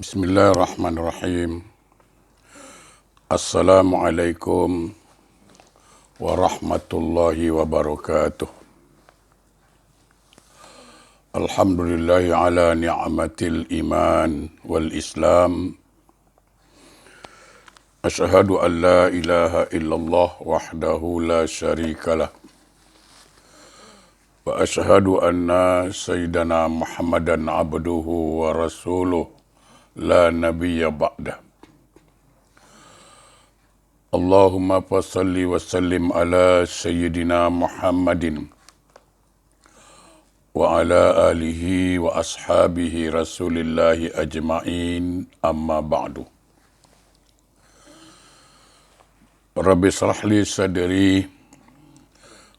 Bismillahirrahmanirrahim. Assalamualaikum warahmatullahi wabarakatuh. Alhamdulillahi ala ni'matil iman wal islam. Asyhadu an la ilaha illallah wahdahu la syarikalah. Wa asyhadu anna sayyidana Muhammadan abduhu wa rasuluh la nabiyya ba'dah. Allahumma fasalli wa sallim ala sayyidina Muhammadin wa ala alihi wa ashabihi rasulillahi ajma'in, amma ba'du. Rabbi shrah li sadri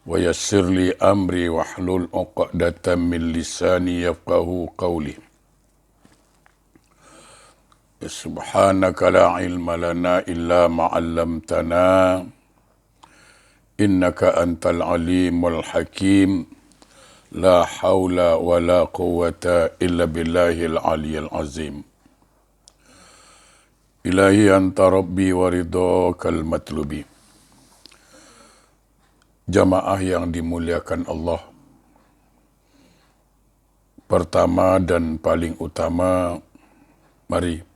wa yassir li amri wahlul 'uqdatam min lisani yafqahu qawli. Subhanaka la ilma lana illa ma 'allamtana innaka antal alimul hakim. La haula wa la quwwata illa billahil aliyyil azim. Ilahi anta rabbi wa ridhakal matlubi. Jamaah yang dimuliakan Allah, pertama dan paling utama, mari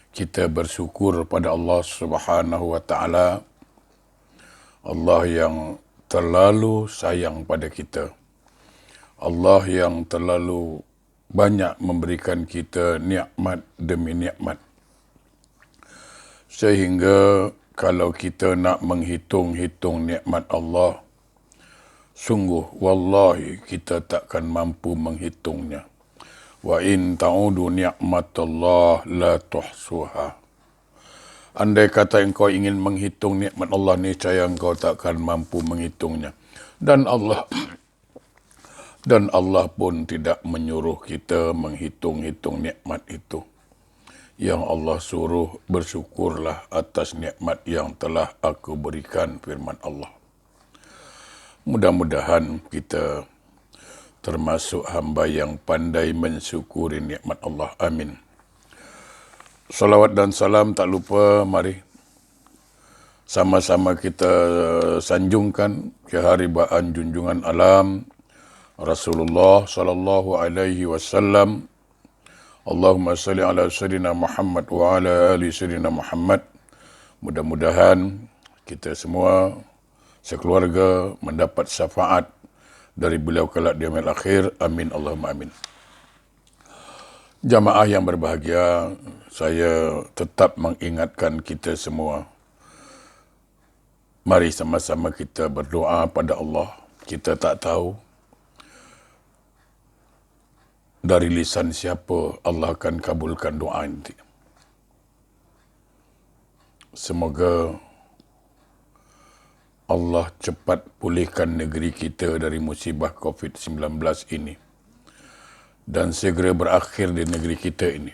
kita bersyukur pada Allah Subhanahu wa taala. Allah yang terlalu sayang pada kita. Allah yang terlalu banyak memberikan kita nikmat demi nikmat. Sehingga kalau kita nak menghitung-hitung nikmat Allah, sungguh wallahi kita takkan mampu menghitungnya. Wa in ta'udu ni'matallah la tuhsuha. Andai kata engkau ingin menghitung nikmat Allah, niscaya engkau takkan mampu menghitungnya. Dan Allah pun tidak menyuruh kita menghitung-hitung nikmat itu. Yang Allah suruh, bersyukurlah atas nikmat yang telah aku berikan, firman Allah. Mudah-mudahan kita termasuk hamba yang pandai mensyukuri nikmat Allah. Amin. Salawat dan salam tak lupa, mari sama-sama kita sanjungkan keharibaan junjungan alam Rasulullah sallallahu alaihi wasallam. Allahumma salli ala sayyidina Muhammad wa ala ali sayyidina Muhammad. Mudah-mudahan kita semua sekeluarga mendapat syafaat dari beliau kelak di yaumil akhir. Amin Allahumma amin. Jamaah yang berbahagia, saya tetap mengingatkan kita semua. Mari sama-sama kita berdoa pada Allah. Kita tak tahu dari lisan siapa Allah akan kabulkan doa nanti. Semoga Allah cepat pulihkan negeri kita dari musibah COVID-19 ini dan segera berakhir di negeri kita ini,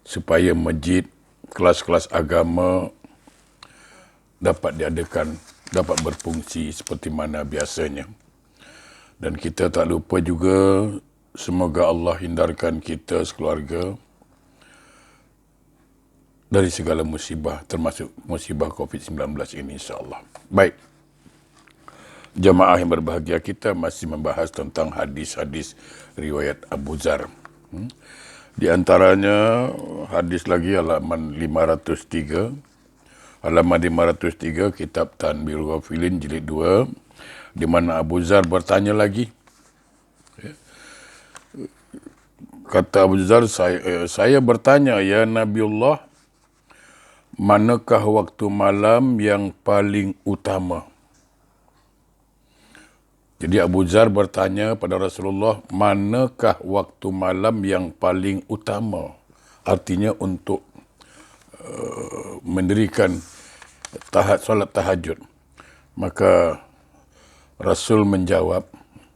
supaya masjid, kelas-kelas agama dapat diadakan, dapat berfungsi seperti mana biasanya. Dan kita tak lupa juga, semoga Allah hindarkan kita sekeluarga dari segala musibah, termasuk musibah COVID-19 ini, insyaAllah. Baik. Jamaah yang berbahagia, kita masih membahas tentang hadis-hadis riwayat Abu Dzar. Di antaranya hadis lagi halaman 503. Halaman 503 kitab Tanbihul Ghafilin jilid 2, di mana Abu Dzar bertanya lagi. Kata Abu Dzar, saya bertanya, ya Nabiullah, manakah waktu malam yang paling utama? Jadi Abu Dzar bertanya pada Rasulullah, manakah waktu malam yang paling utama? Artinya untuk mendirikan solat tahajud. Maka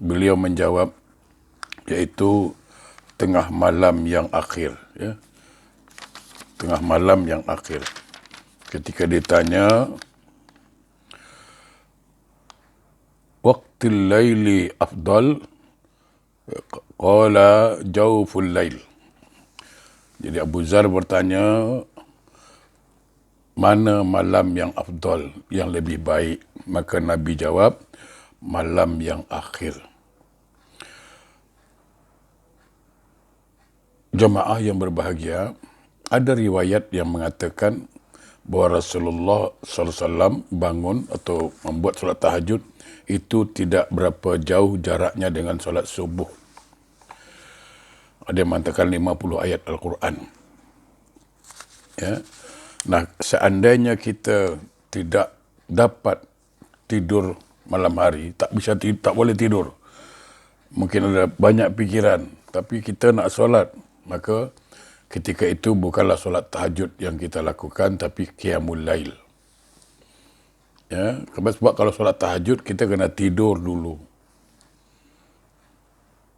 beliau menjawab, iaitu tengah malam yang akhir. Ya. Tengah malam yang akhir. Ketika ditanya, waqtil laili afdal, qala jawful lail. Jadi Abu Zar bertanya, mana malam yang afdal, yang lebih baik? Maka Nabi jawab, malam yang akhir. Jemaah yang berbahagia, ada riwayat yang mengatakan bahawa Rasulullah SAW bangun atau membuat solat tahajud itu tidak berapa jauh jaraknya dengan solat subuh. Ada yang mengatakan 50 ayat Al-Quran. Ya. Nah, seandainya kita tidak dapat tidur malam hari, tak boleh tidur. Mungkin ada banyak pikiran, tapi kita nak solat, maka ketika itu bukanlah solat tahajud yang kita lakukan, tapi qiyamul lail. Ya, sebab kalau solat tahajud kita kena tidur dulu.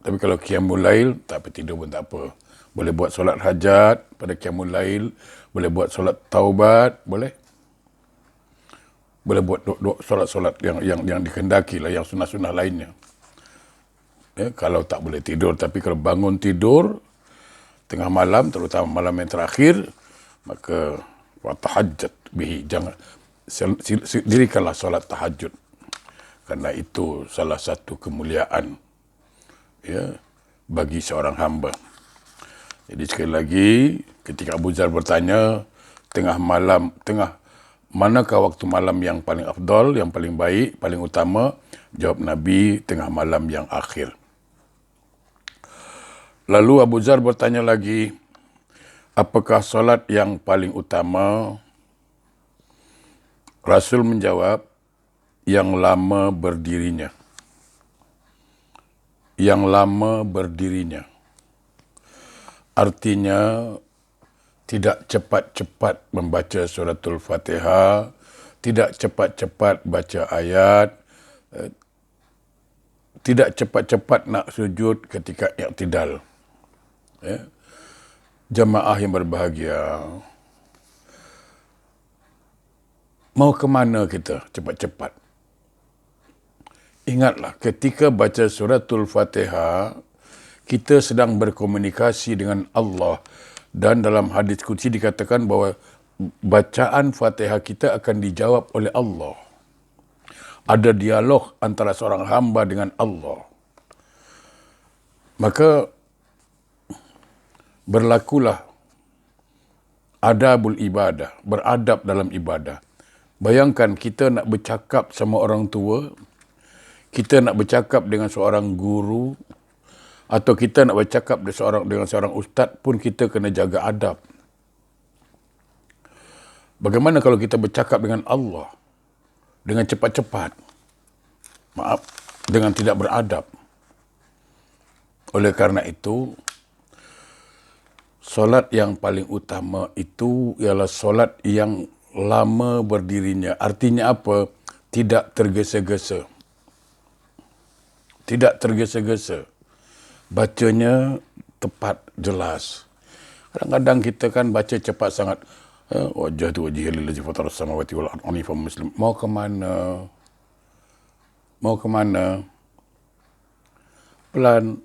Tapi kalau qiyamul lail, tak apa tidur pun tak apa. Boleh buat solat hajat pada qiyamul lail, boleh buat solat taubat, boleh. Boleh buat solat-solat yang dikehendaki lah, yang sunnah-sunnah lainnya. Ya, kalau tak boleh tidur, tapi kalau bangun tidur tengah malam, terutama malam yang terakhir, maka tahajjud bihi, jangan dirikanlah solat tahajud, karena itu salah satu kemuliaan, ya, bagi seorang hamba. Jadi sekali lagi, ketika Abu Zar bertanya, manakah waktu malam yang paling afdal, yang paling baik, paling utama? Jawab Nabi, tengah malam yang akhir. Lalu Abu Zar bertanya lagi, apakah solat yang paling utama? Rasul menjawab, yang lama berdirinya. Yang lama berdirinya. Artinya, tidak cepat-cepat membaca suratul Fatihah, tidak cepat-cepat baca ayat, tidak cepat-cepat nak sujud ketika i'tidal. Ya. Jemaah yang berbahagia, mau ke mana kita cepat-cepat? Ingatlah, ketika baca suratul Fatihah, kita sedang berkomunikasi dengan Allah. Dan dalam hadis qudsi dikatakan bahawa bacaan Fatihah kita akan dijawab oleh Allah. Ada dialog antara seorang hamba dengan Allah. Maka berlakulah adabul ibadah, beradab dalam ibadah. Bayangkan kita nak bercakap sama orang tua, kita nak bercakap dengan seorang guru, atau kita nak bercakap dengan seorang ustaz pun kita kena jaga adab. Bagaimana kalau kita bercakap dengan Allah dengan cepat-cepat? Maaf, dengan tidak beradab. Oleh karena itu, solat yang paling utama itu ialah solat yang lama berdirinya. Artinya apa? Tidak tergesa-gesa. Tidak tergesa-gesa. Bacanya tepat, jelas. Kadang-kadang kita kan baca cepat sangat. Wajah tu wajih lillazi fatara samawati wal ardi hanifan muslim. Mau ke mana? Mau ke mana? Pelan.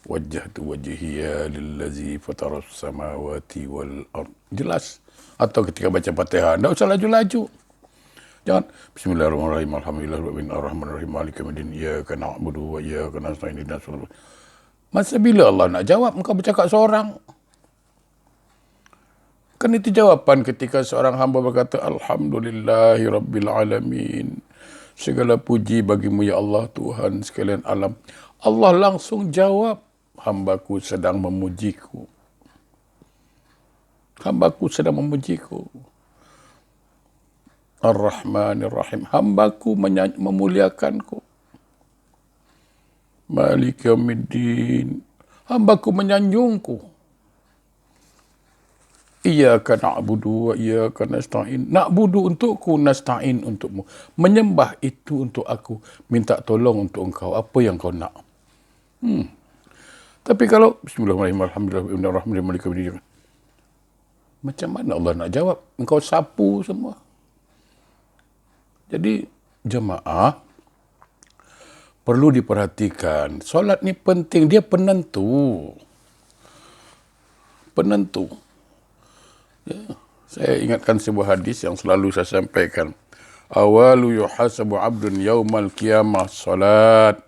Wajah tu wajhiya lillazi fatara samawati wal ardi. Jelas. Atau ketika baca Fatihah, tak usah laju-laju. Jangan bismillahirrahmanirrahim alhamdulillahirabbil arrahmanirrahim maliki yaumiddin iyyaka na'budu wa iyyaka nasta'in ihdinas siratal. Masa bila Allah nak jawab engkau bercakap seorang? Kan itu jawapan ketika seorang hamba berkata alhamdulillahirabbil alamin. Segala puji bagimu ya Allah Tuhan sekalian alam. Allah langsung jawab, hambaku sedang memujiku. Hambaku sedang memujiku. Ar-Rahmanir Rahim. Hambaku memuliakanku. Maliki yaumiddin. Hambaku menyanjungku. Iyyaka na'budu wa iyyaka nasta'in. Na'budu untukku, nasta'in untukmu. Menyembah itu untuk aku. Minta tolong untuk engkau. Apa yang kau nak? Tapi kalau bismillahirrahmanirrahim. Macam mana Allah nak jawab? Engkau sapu semua. Jadi jemaah perlu diperhatikan. Solat ni penting, dia penentu. penentu. Ya, saya ingatkan sebuah hadis yang selalu saya sampaikan. Awalu yuhasabu abdun yaumal qiyamah salat.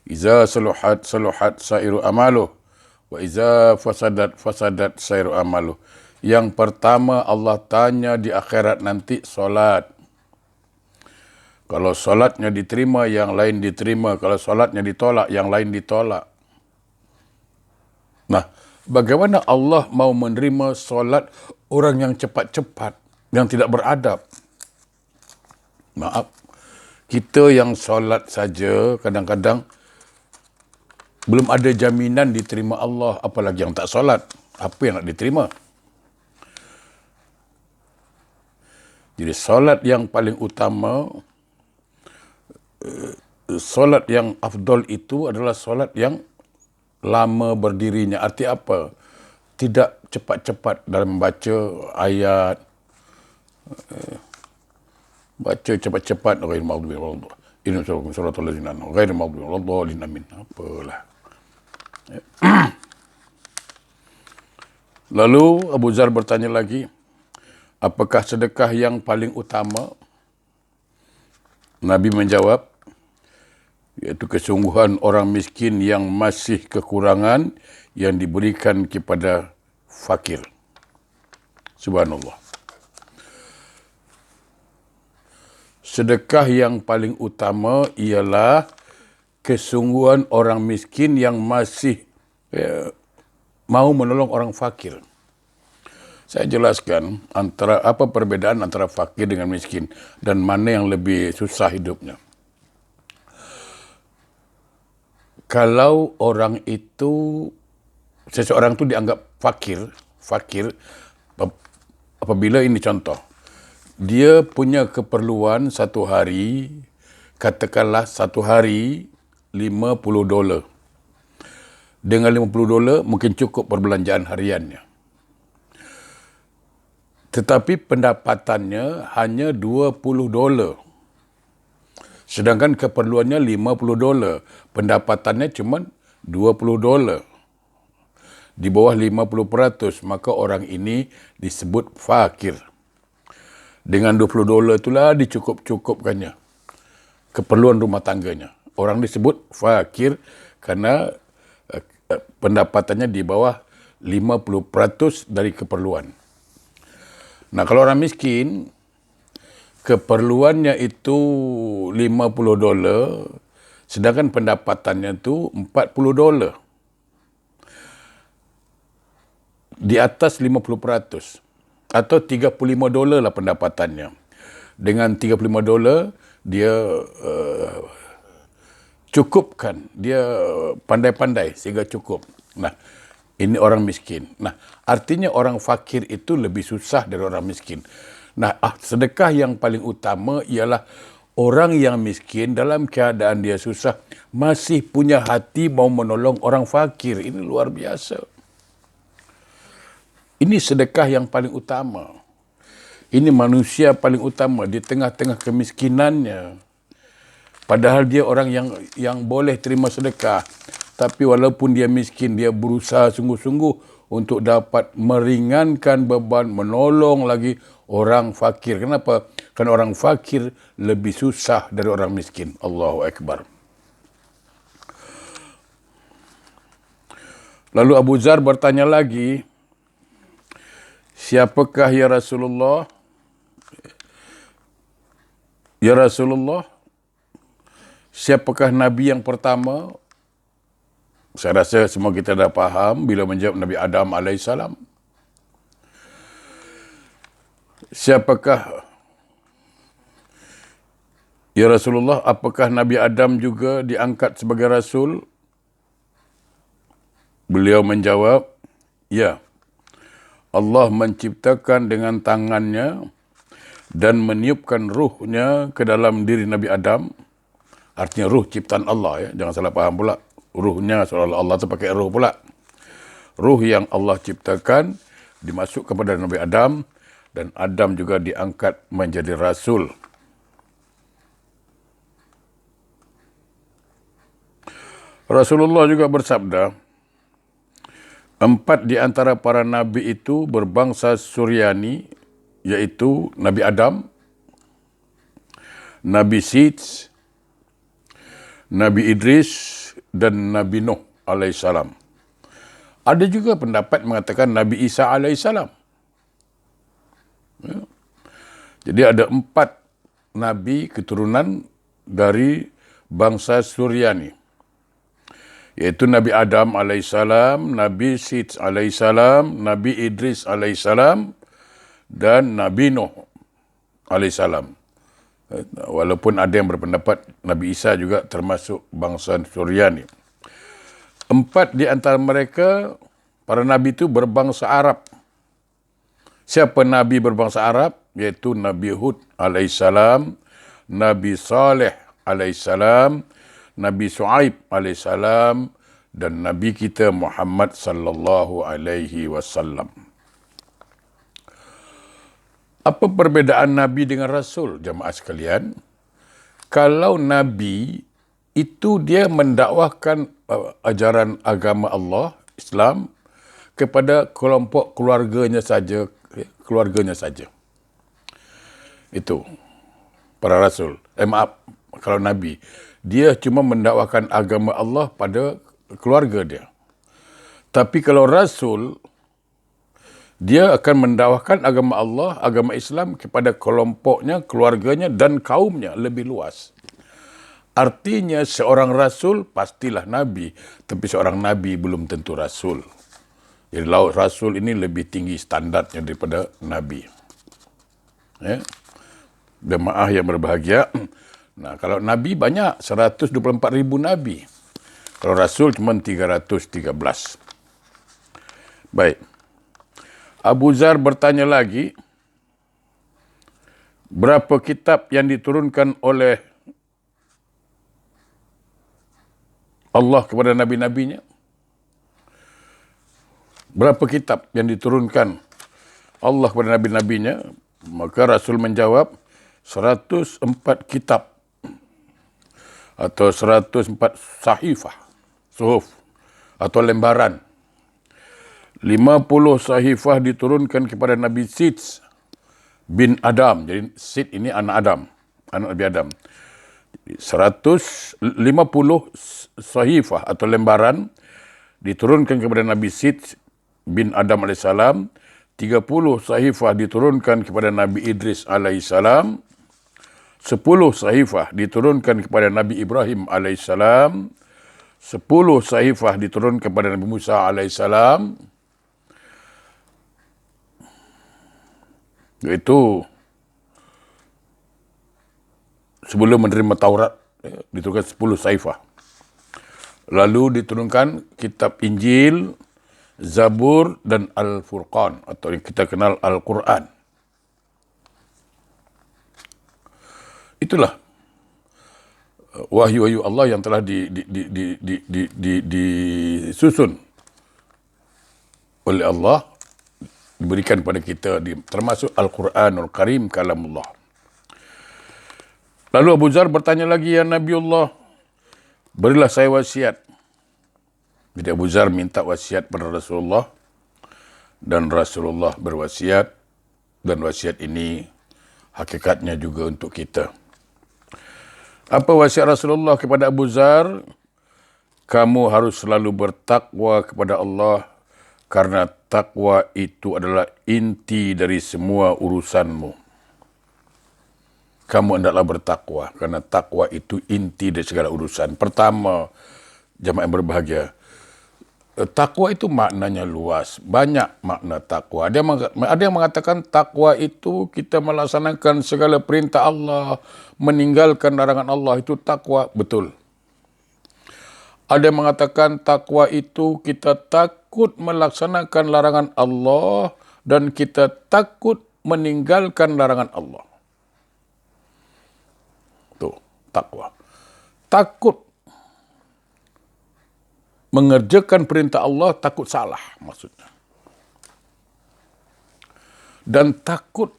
Iza saluhat saluhat sairu amaluh. Wa iza fasadat sairu amaluh. Yang pertama Allah tanya di akhirat nanti solat. Kalau solatnya diterima, yang lain diterima. Kalau solatnya ditolak, yang lain ditolak. Nah, bagaimana Allah mau menerima solat orang yang cepat-cepat, yang tidak beradab? Maaf, kita yang solat saja kadang-kadang belum ada jaminan diterima Allah, apalagi yang tak solat. Apa yang nak diterima? Jadi solat yang paling utama, solat yang afdol itu adalah solat yang lama berdirinya. Arti apa? Tidak cepat-cepat dalam membaca ayat, baca cepat-cepat ghairil maghdubi alaihim inna suratul ladzina ghairil maghdubi alaihim amin. Apalah. Lalu Abu Zar bertanya lagi, apakah sedekah yang paling utama? Nabi menjawab, iaitu kesungguhan orang miskin yang masih kekurangan yang diberikan kepada fakir. Subhanallah. Sedekah yang paling utama ialah kesungguhan orang miskin yang masih mau menolong orang fakir. Saya jelaskan apa perbedaan antara fakir dengan miskin dan mana yang lebih susah hidupnya. Kalau orang itu, seseorang itu dianggap fakir apabila ini contoh, dia punya keperluan satu hari, katakanlah satu hari $50. Dengan $50 mungkin cukup perbelanjaan hariannya. Tetapi pendapatannya hanya $20. Sedangkan keperluannya $50. Pendapatannya cuma $20. Di bawah 50%, maka orang ini disebut fakir. Dengan $20 itulah dicukup-cukupkannya keperluan rumah tangganya. Orang disebut fakir karena pendapatannya di bawah 50% dari keperluan. Nah, kalau orang miskin, keperluannya itu $50, sedangkan pendapatannya itu $40. Di atas 50%. Atau $35 lah pendapatannya. Dengan $35, dia cukupkan. Dia pandai-pandai sehingga cukup. Nah, ini orang miskin. Nah, artinya orang fakir itu lebih susah dari orang miskin. Nah, sedekah yang paling utama ialah orang yang miskin dalam keadaan dia susah masih punya hati mau menolong orang fakir. Ini luar biasa. Ini sedekah yang paling utama. Ini manusia paling utama di tengah-tengah kemiskinannya. Padahal dia orang yang boleh terima sedekah. Tapi walaupun dia miskin, dia berusaha sungguh-sungguh untuk dapat meringankan beban, menolong lagi orang fakir. Kenapa? Karena orang fakir lebih susah dari orang miskin. Allahu Akbar. Lalu Abu Zar bertanya lagi, siapakah ya Rasulullah? Ya Rasulullah, siapakah Nabi yang pertama? Saya rasa semua kita dah faham bila menjawab Nabi Adam AS. Siapakah ya Rasulullah, apakah Nabi Adam juga diangkat sebagai Rasul? Beliau menjawab, ya. Allah menciptakan dengan tangannya dan meniupkan ruhnya ke dalam diri Nabi Adam. Artinya ruh ciptaan Allah, ya. Jangan salah faham pula. Ruhnya seolah Allah itu pakai ruh pula. Ruh yang Allah ciptakan dimasuk kepada Nabi Adam dan Adam juga diangkat menjadi Rasul. Rasulullah juga bersabda, 4 di antara para nabi itu berbangsa Suryani, iaitu Nabi Adam, Nabi Sits, Nabi Idris, dan Nabi Nuh alaihissalam. Ada juga pendapat mengatakan Nabi Isa alaihissalam. Ya. Jadi ada 4 nabi keturunan dari bangsa Suryani, iaitu Nabi Adam alaihissalam, Nabi Sits alaihissalam, Nabi Idris alaihissalam, dan Nabi Nuh alaihissalam. Walaupun ada yang berpendapat Nabi Isa juga termasuk bangsa Suryani. 4 di antara mereka, para nabi itu berbangsa Arab. Siapa nabi berbangsa Arab? Iaitu Nabi Hud alaihissalam, Nabi Saleh alaihissalam, Nabi Shu'aib alaihissalam, dan Nabi kita Muhammad sallallahu alaihi wasallam. Apa perbezaan Nabi dengan Rasul, jemaah sekalian? Kalau Nabi itu dia mendakwahkan ajaran agama Allah, Islam, kepada kelompok keluarganya saja, Itu para Rasul. Kalau Nabi, dia cuma mendakwahkan agama Allah pada keluarga dia. Tapi kalau Rasul, dia akan mendakwahkan agama Allah, agama Islam kepada kelompoknya, keluarganya dan kaumnya lebih luas. Artinya seorang Rasul pastilah Nabi, tapi seorang Nabi belum tentu Rasul. Jadi Rasul ini lebih tinggi standarnya daripada Nabi. Ya. Jemaah yang berbahagia. Nah, kalau Nabi banyak, 124,000 Nabi. Kalau Rasul cuma 313. Baik. Abu Zar bertanya lagi, berapa kitab yang diturunkan oleh Allah kepada nabi-nabinya? Berapa kitab yang diturunkan Allah kepada nabi-nabinya? Maka Rasul menjawab, 104 kitab atau 104 sahifah, suhuf atau lembaran. 50 sahifah diturunkan kepada Nabi Sits bin Adam. Jadi Sid ini anak Adam, anak Nabi Adam. 150 sahifah atau lembaran diturunkan kepada Nabi Sits bin Adam alaihissalam. 30 sahifah diturunkan kepada Nabi Idris alaihissalam. 10 sahifah diturunkan kepada Nabi Ibrahim alaihissalam. 10 sahifah diturunkan kepada Nabi Musa alaihissalam. Itu sebelum menerima Taurat, diturunkan 10 sahifah. Lalu diturunkan kitab Injil, Zabur dan Al-Furqan, atau yang kita kenal Al-Quran. Itulah wahyu-wahyu Allah yang telah disusun oleh Allah, diberikan kepada kita, termasuk Al-Quranul Karim, kalamullah. Lalu Abu Zar bertanya lagi, ya Nabi Allah, berilah saya wasiat. Jadi Abu Zar minta wasiat pada Rasulullah, dan Rasulullah berwasiat, dan wasiat ini hakikatnya juga untuk kita. Apa wasiat Rasulullah kepada Abu Zar? Kamu harus selalu bertakwa kepada Allah, karena takwa itu adalah inti dari semua urusanmu. Kamu hendaklah bertakwa, karena takwa itu inti dari segala urusan. Pertama, jemaah yang berbahagia, takwa itu maknanya luas, banyak makna takwa. Ada yang mengatakan takwa itu kita melaksanakan segala perintah Allah, meninggalkan larangan Allah, itu takwa, betul. Ada yang mengatakan takwa itu kita takut melaksanakan larangan Allah dan kita takut meninggalkan larangan Allah. Tuh, takwa. Takut mengerjakan perintah Allah, takut salah maksudnya. Dan takut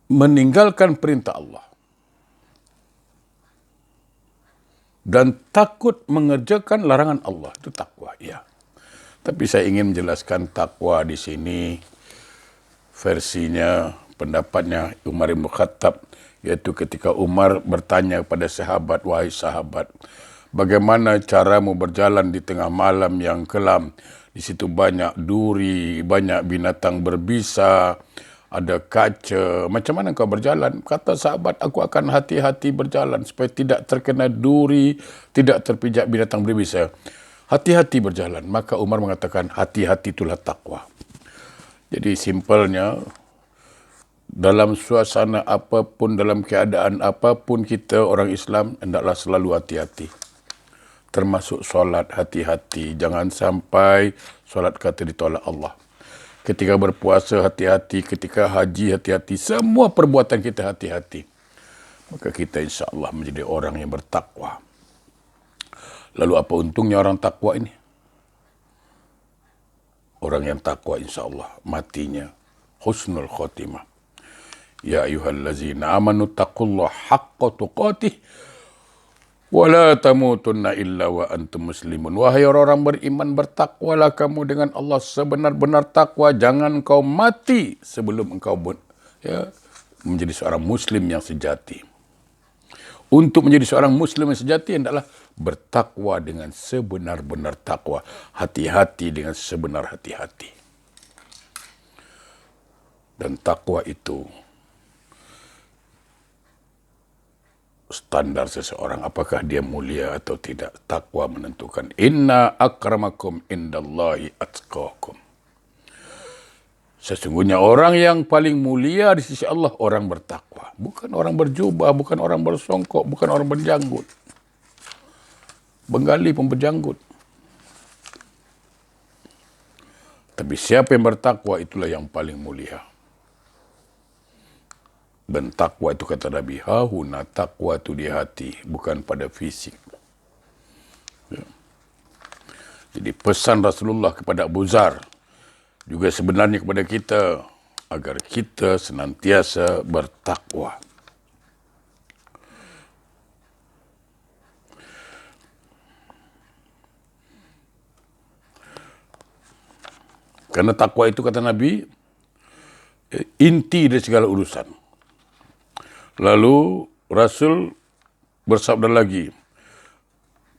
meninggalkan perintah Allah. dan takut mengerjakan larangan Allah. Itu takwa, ya. Tapi saya ingin menjelaskan takwa di sini versinya, pendapatnya Umar bin Khattab, yaitu ketika Umar bertanya kepada sahabat, wahai sahabat, bagaimana caramu berjalan di tengah malam yang kelam? Di situ banyak duri, banyak binatang berbisa, ada kaca. Macam mana kau berjalan? Kata sahabat, aku akan hati-hati berjalan supaya tidak terkena duri, tidak terpijak binatang berbisa. Hati-hati berjalan. Maka Umar mengatakan, hati-hati itulah takwa. Jadi simpelnya, dalam suasana apapun, dalam keadaan apapun kita orang Islam, hendaklah selalu hati-hati. Termasuk solat, hati-hati. Jangan sampai solat kata ditolak Allah. Ketika berpuasa, hati-hati. Ketika haji, hati-hati. Semua perbuatan kita hati-hati. Maka kita insya Allah menjadi orang yang bertakwa. Lalu apa untungnya orang takwa ini? Orang yang takwa insya Allah matinya husnul khotimah. Ya ayyuhallazina amanu taqullaha haqqa tuqatih wa la tamutunna illa wa antum muslimun. Wahai orang beriman, bertakwalah kamu dengan Allah sebenar-benar takwa. Jangan kau mati sebelum engkau menjadi seorang muslim yang sejati. Untuk menjadi seorang muslim yang sejati hendaklah bertakwa dengan sebenar-benar takwa. Hati-hati dengan sebenar hati-hati. Dan takwa itu standar seseorang, apakah dia mulia atau tidak. Takwa menentukan. Inna akramakum indallahi atqakum. Sesungguhnya orang yang paling mulia di sisi Allah, orang bertakwa. Bukan orang berjubah, bukan orang bersongkok, bukan orang berjanggut. Bengali pun berjanggut. Tapi siapa yang bertakwa, itulah yang paling mulia. Dan takwa itu kata Nabi, hahuna, takwa itu di hati, bukan pada fisik. Ya. Jadi pesan Rasulullah kepada Abu Dzar, juga sebenarnya kepada kita, agar kita senantiasa bertakwa. Karena takwa itu kata Nabi, inti dari segala urusan. Lalu Rasul bersabda lagi,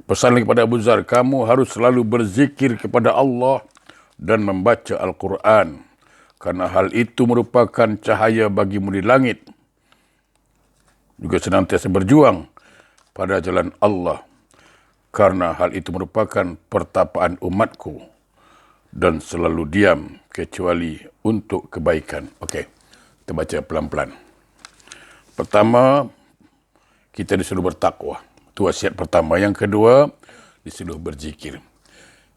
pesan lagi kepada Abu Dzar, kamu harus selalu berzikir kepada Allah dan membaca Al-Quran. Karena hal itu merupakan cahaya bagimu di langit. Juga senantiasa berjuang pada jalan Allah. Karena hal itu merupakan pertapaan umatku. Dan selalu diam kecuali untuk kebaikan. Okey, kita baca pelan-pelan. Pertama, kita disuruh bertakwa. Itu wasiat pertama. Yang kedua, disuruh berzikir.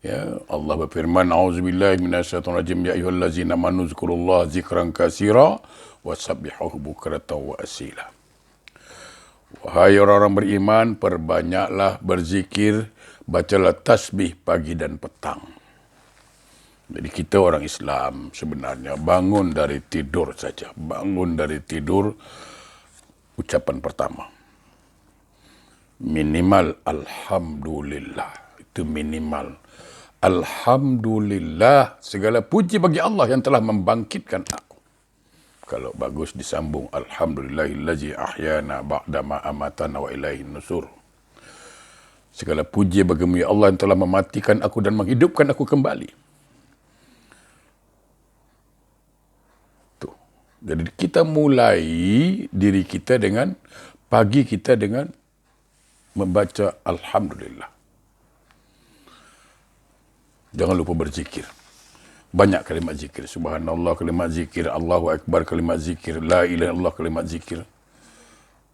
Ya, Allah berfirman, A'udzubillahi minasyaitonirrajim, ya ayyuhallazina amanu dzkurullaha dzikran katsira wasabbihuhu bukratan wa asila. Wahai orang-orang beriman, perbanyaklah berzikir, bacalah tasbih pagi dan petang. Jadi kita orang Islam sebenarnya bangun dari tidur saja. Bangun dari tidur, ucapan pertama. Minimal Alhamdulillah. Itu minimal. Alhamdulillah, segala puji bagi Allah yang telah membangkitkan aku. Kalau bagus disambung, Alhamdulillahillazi ahyana ba'dama amatana wa ilaihin nusur. Segala puji bagimu ya Allah yang telah mematikan aku dan menghidupkan aku kembali. Jadi kita mulai diri kita dengan, pagi kita dengan membaca Alhamdulillah. Jangan lupa berzikir. Banyak kalimat zikir. Subhanallah kalimat zikir, Allahu Akbar kalimat zikir, La ilaha illallah kalimat zikir.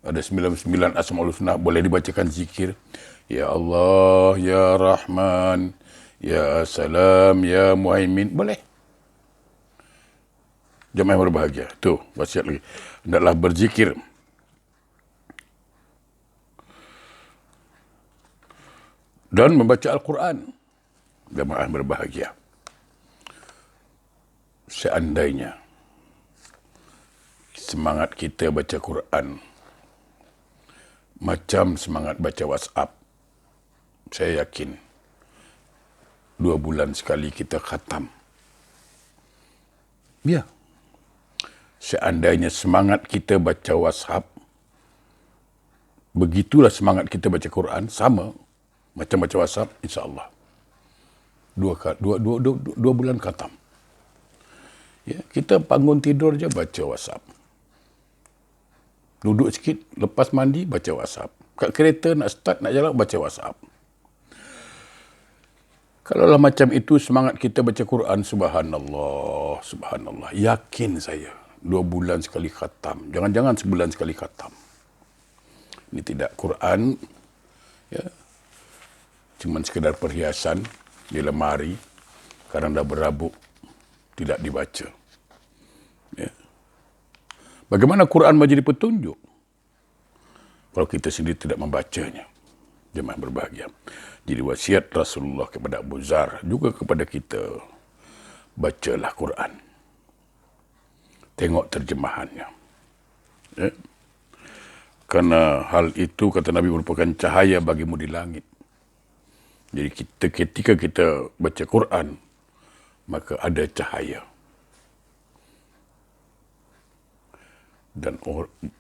Ada 99 Asmaul Husna, boleh dibacakan zikir. Ya Allah, Ya Rahman, Ya Salam, Ya Muhaimin, boleh. Jemaah yang berbahagia. Tuh, wasiat lagi. Hendaklah berzikir. Dan membaca Al-Quran. Jemaah yang berbahagia. Seandainya semangat kita baca Quran macam semangat baca WhatsApp, saya yakin 2 bulan sekali kita khatam. Ya. Seandainya semangat kita baca WhatsApp, begitulah semangat kita baca Quran, sama macam baca WhatsApp, insya-Allah. 2 bulan khatam. Ya, kita bangun tidur je baca WhatsApp. Duduk sikit, lepas mandi baca WhatsApp. Kat kereta nak start, nak jalan, baca WhatsApp. Kalaulah macam itu semangat kita baca Quran, subhanallah, subhanallah. Yakin saya, 2 bulan sekali khatam. Jangan-jangan sebulan sekali khatam. Ini tidak Quran, ya, cuma sekadar perhiasan di lemari, kadang dah berabuk, tidak dibaca. Ya. Bagaimana Quran menjadi petunjuk kalau kita sendiri tidak membacanya? Jemaah berbahagia. Jadi wasiat Rasulullah kepada Abu Zar, juga kepada kita, bacalah Quran. Tengok terjemahannya. Ya. Karena hal itu, kata Nabi, merupakan cahaya bagimu di langit. Jadi ketika kita baca Quran, maka ada cahaya. Dan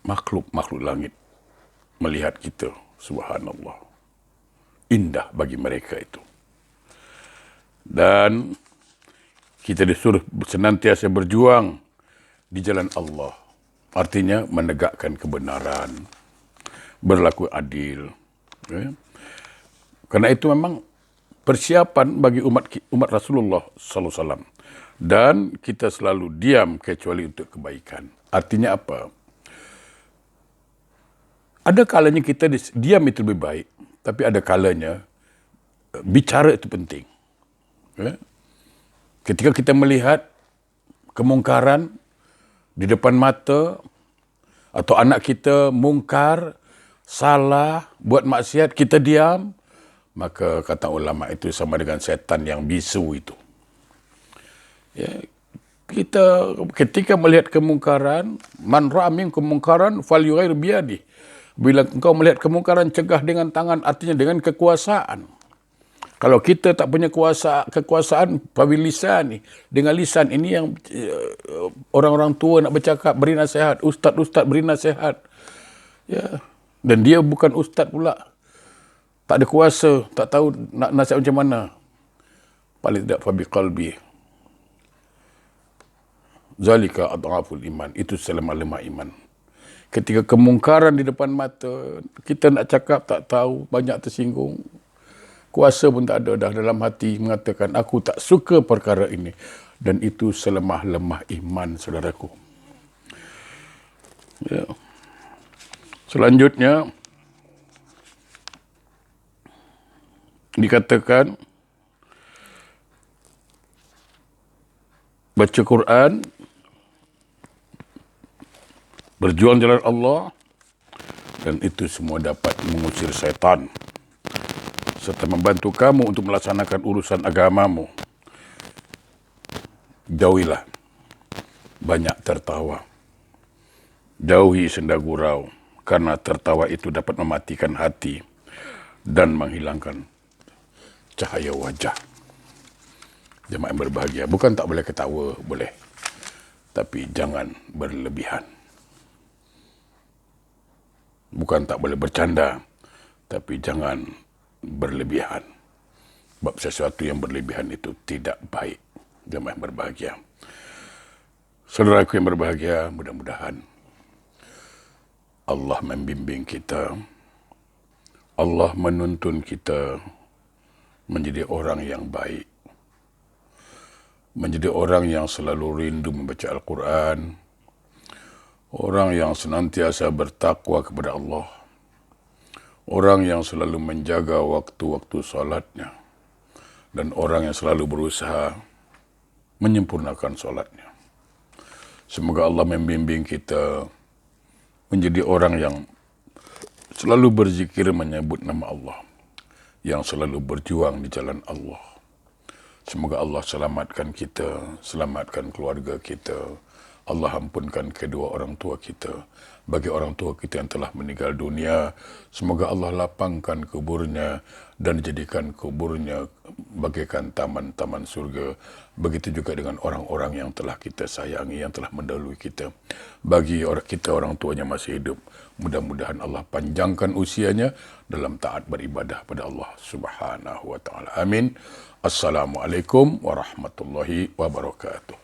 makhluk-makhluk langit melihat kita, subhanallah. Indah bagi mereka itu. Dan kita disuruh senantiasa berjuang di jalan Allah. Artinya menegakkan kebenaran, berlaku adil. Ya. Karena itu memang persiapan bagi umat Rasulullah SAW. Dan kita selalu diam kecuali untuk kebaikan. Artinya apa? Ada kalanya kita diam itu lebih baik. Tapi ada kalanya bicara itu penting. Ya. Ketika kita melihat kemungkaran di depan mata, atau anak kita mungkar, salah, buat maksiat, kita diam, maka kata ulama itu sama dengan setan yang bisu itu. Ya. Kita ketika melihat kemungkaran, man ra'a minkum mungkaran falyughayyir biyadihi. Bila engkau melihat kemungkaran, cegah dengan tangan, artinya dengan kekuasaan. Kalau kita tak punya kekuasaan, pabilisan ni, dengan lisan ini yang orang-orang tua nak bercakap, beri nasihat, ustaz-ustaz beri nasihat. Ya. Dan dia bukan ustaz pula. Tak ada kuasa, tak tahu nak nasihat macam mana. Paling tidak fabi qalbi. Zalika adhaful iman. Itu selemah-lemah iman. Ketika kemungkaran di depan mata, kita nak cakap tak tahu, banyak tersinggung. Kuasa pun tak ada, dah dalam hati mengatakan, aku tak suka perkara ini. Dan itu selemah-lemah iman, saudaraku. Ya. Selanjutnya, dikatakan, baca Quran, berjuang jalan Allah, dan itu semua dapat mengusir syaitan serta membantu kamu untuk melaksanakan urusan agamamu. Jauhilah banyak tertawa. Jauhi senda gurau, karena tertawa itu dapat mematikan hati dan menghilangkan cahaya wajah. Jemaah yang berbahagia, bukan tak boleh ketawa, boleh. Tapi jangan berlebihan. Bukan tak boleh bercanda, tapi jangan berlebihan. Sebab sesuatu yang berlebihan itu tidak baik. Jemaah yang berbahagia. Saudaraku yang berbahagia, mudah-mudahan Allah membimbing kita. Allah menuntun kita menjadi orang yang baik. Menjadi orang yang selalu rindu membaca Al-Quran. Orang yang senantiasa bertakwa kepada Allah. Orang yang selalu menjaga waktu-waktu salatnya. Dan orang yang selalu berusaha menyempurnakan salatnya. Semoga Allah membimbing kita menjadi orang yang selalu berzikir menyebut nama Allah. Yang selalu berjuang di jalan Allah. Semoga Allah selamatkan kita, selamatkan keluarga kita. Allah ampunkan kedua orang tua kita. Bagi orang tua kita yang telah meninggal dunia, semoga Allah lapangkan kuburnya dan jadikan kuburnya bagaikan taman-taman surga. Begitu juga dengan orang-orang yang telah kita sayangi, yang telah mendahului kita. Bagi orang tuanya masih hidup, mudah-mudahan Allah panjangkan usianya dalam taat beribadah pada Allah Subhanahu wa taala. Amin. Assalamualaikum warahmatullahi wabarakatuh.